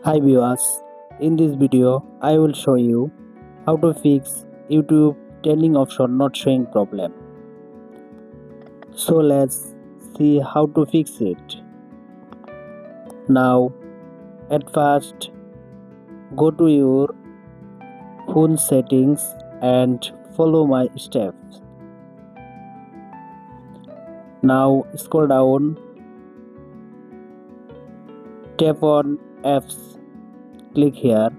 Hi viewers, in this video I will show you how to fix YouTube trending option not showing problem. So let's see how to fix it. Now at first go to your phone settings and follow my steps. Now scroll down, tap on apps, click here.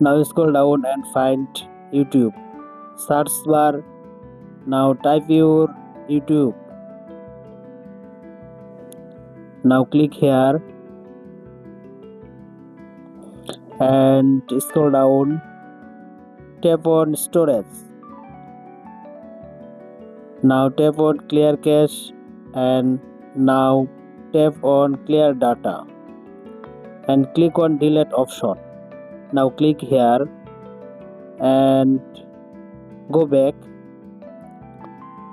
Now scroll down and find YouTube. Search bar. Now type your YouTube. Now click here and scroll down. Tap on storage. Now tap on clear cache and now tap on clear data and click on delete option. Now click here and go back.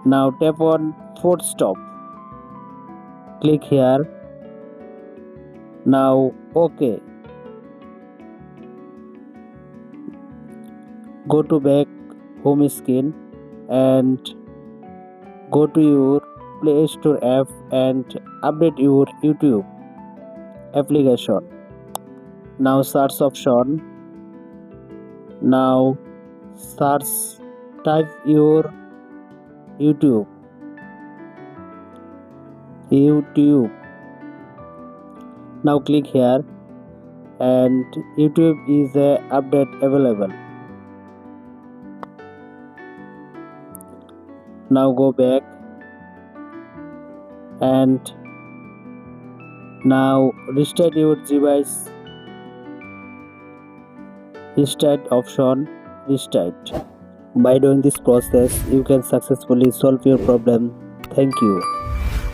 Now tap on force stop. Click here. Now OK. Go to back home screen and go to your Play Store app and update your YouTube application. Now search option. Now search, type your YouTube. Now click here and YouTube is a update available. Now go back and now restart your device. Restart option, restart. By doing this process, you can successfully solve your problem. Thank you.